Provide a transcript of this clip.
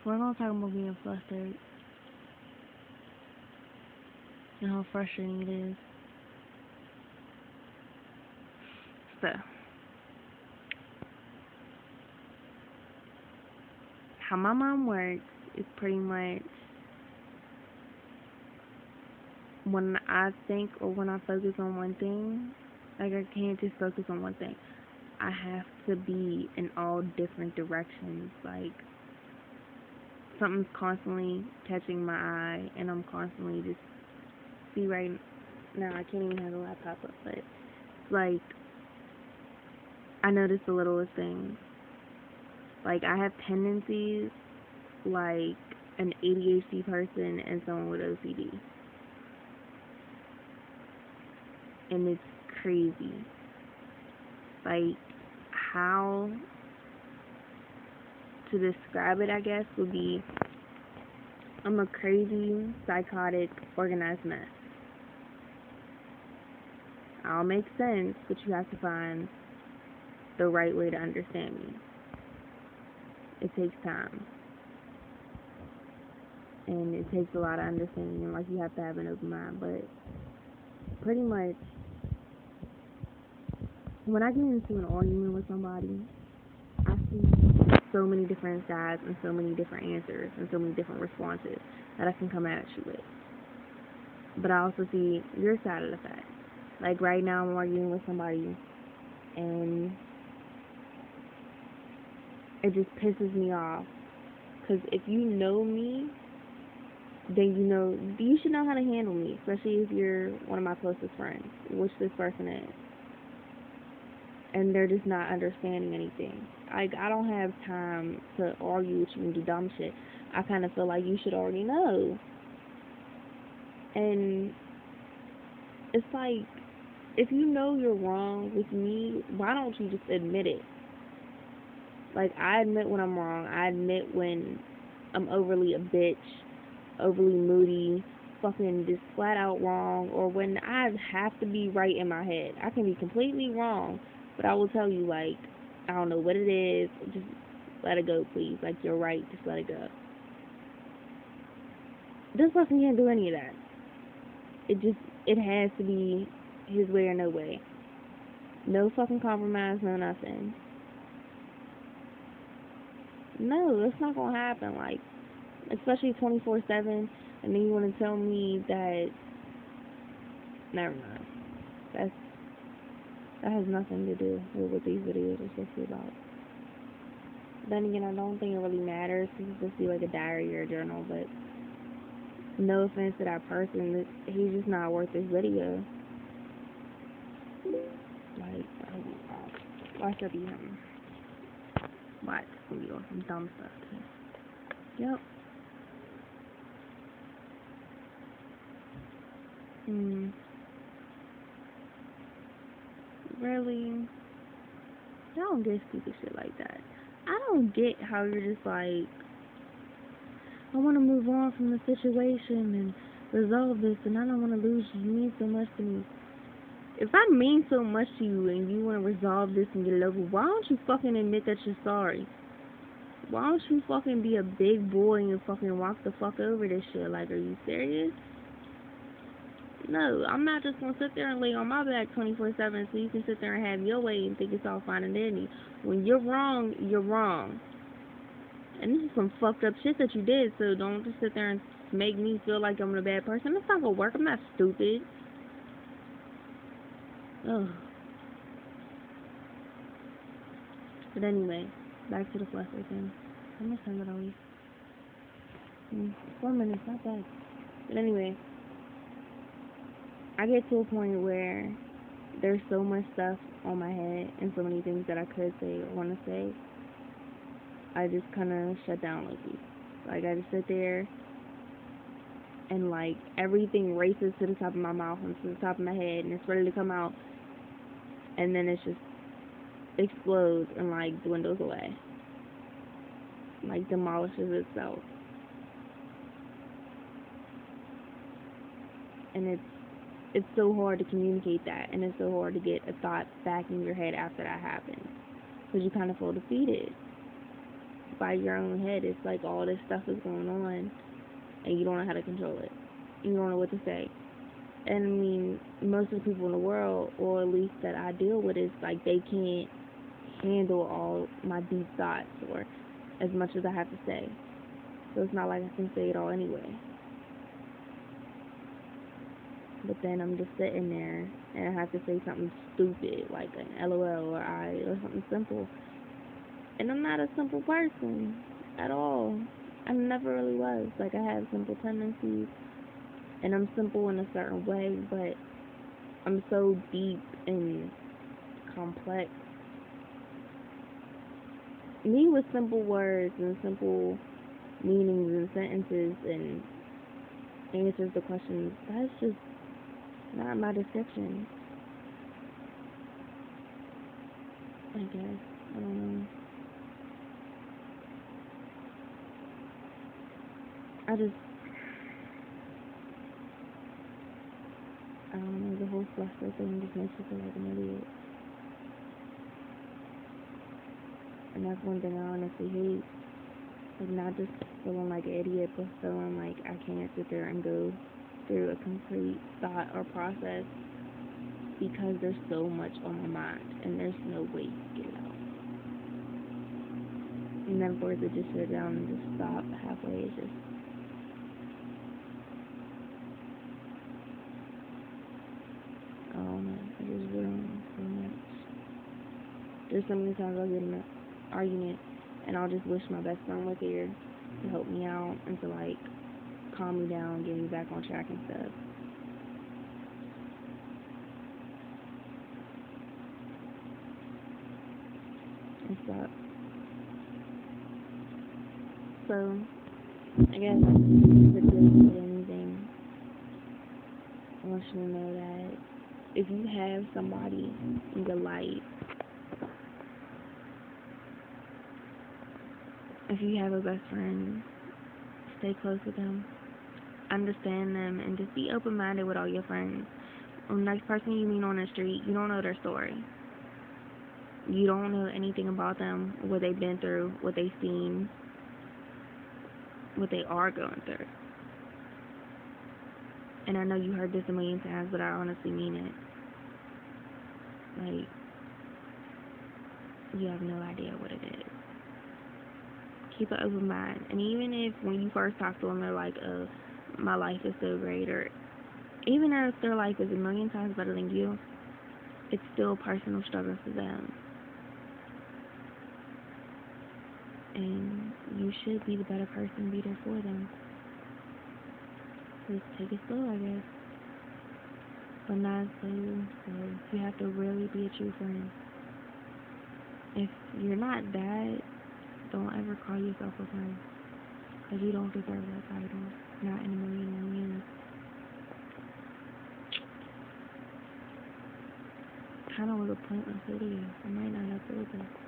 We're gonna talk about being flustered and how frustrating it is. So, how my mom works is pretty much when I think or when I focus on one thing, like I can't just focus on one thing. I have to be in all different directions. Like something's constantly catching my eye, and I'm constantly just see right now. I can't even have the laptop up, but like I notice the littlest things. Like I have tendencies like an ADHD person and someone with OCD, and it's crazy. Like how to describe it, I guess, would be I'm a crazy, psychotic, organized mess. I'll make sense, but you have to find the right way to understand me. It takes time. And it takes a lot of understanding, and like you have to have an open mind. But pretty much, when I get into an argument with somebody, I see so many different sides and so many different answers and so many different responses that I can come at you with. But I also see your side of the fact. Like right now, I'm arguing with somebody, and it just pisses me off. Because if you know me, then you should know how to handle me, especially if you're one of my closest friends, which this person is. And they're just not understanding anything. Like, I don't have time to argue with you and do dumb shit. I kind of feel like you should already know. And it's like, if you know you're wrong with me, why don't you just admit it? Like, I admit when I'm wrong. I admit when I'm overly a bitch, overly moody, fucking just flat out wrong, or when I have to be right in my head. I can be completely wrong, but I will tell you, like, I don't know what it is, just let it go, please. Like, you're right, just let it go. This person can't do any of that. It has to be his way or no way. No fucking compromise, no nothing. No, that's not gonna happen. Like, especially 24/7, and then you want to tell me that, never mind. That's That has nothing to do with what these videos are supposed to be about. Then again, I don't think it really matters because it's supposed to be like a diary or a journal, but no offense to that person, he's just not worth this video. Like, oh my god. Watch that be him. Watch, it's gonna be on some dumb stuff too. Yep. Hmm. Really? I don't get stupid shit like that. I don't get how you're just like, I want to move on from the situation and resolve this, and I don't want to lose you. You mean so much to me. If I mean so much to you and you want to resolve this and get it over, why don't you fucking admit that you're sorry? Why don't you fucking be a big boy and fucking walk the fuck over this shit? Like, are you serious? No, I'm not just gonna sit there and lay on my back 24/7 so you can sit there and have your way and think it's all fine and dandy. When you're wrong, you're wrong. And this is some fucked up shit that you did, so don't just sit there and make me feel like I'm a bad person. That's not gonna work. I'm not stupid. Ugh. But anyway, back to the fluster thing. How much time did I waste? 4 minutes, not bad. But anyway, I get to a point where there's so much stuff on my head and so many things that I could say or want to say. I just kind of shut down lately. Like, I just sit there and, like, everything races to the top of my mouth and to the top of my head and it's ready to come out. And then it just explodes and, like, dwindles away. Like, demolishes itself. And it's so hard to communicate that, and it's so hard to get a thought back in your head after that happens, because you kind of feel defeated. by your own head. It's like all this stuff is going on, and you don't know how to control it. You don't know what to say. And I mean, most of the people in the world, or at least that I deal with, is like they can't handle all my deep thoughts or as much as I have to say. So it's not like I can say it all anyway. But then I'm just sitting there and I have to say something stupid like an LOL or I or something simple. And I'm not a simple person at all. I never really was. Like I have simple tendencies and I'm simple in a certain way, but I'm so deep and complex. Me with simple words and simple meanings and sentences and answers to questions, that's just not my description. I guess. I don't know. I don't know, the whole fluster thing just makes me feel like an idiot. And that's one thing I honestly hate. Like, not just feeling like an idiot, but feeling like I can't sit there and go through a complete thought or process because there's so much on my mind and there's no way to get it out. And then for it to just sit down and just stop halfway is just, I don't know, it just ruins so much. There's so many times I'll get in an argument and I'll just wish my best friend was here to help me out and to like calm me down, get me back on track and stuff. And stuff. So, I guess the gist of anything, I want you to know that if you have somebody in your life, if you have a best friend, stay close with them, understand them, and just be open-minded with all your friends. The next person you meet on the street, you don't know their story. You don't know anything about them, what they've been through, what they've seen, what they are going through. And I know you heard this a million times, but I honestly mean it. Like, you have no idea what it is. Keep an open mind. And even if when you first talk to them, they're like, oh, my life is so great, or even if their life is a million times better than you, it's still a personal struggle for them. And you should be the better person, be there for them. Just take it slow, I guess. But not so slow. You have to really be a true friend. If you're not that, don't ever call yourself a friend. Because you don't deserve that title. Not in a million years. Kind of was a pointless video. I might not upload this.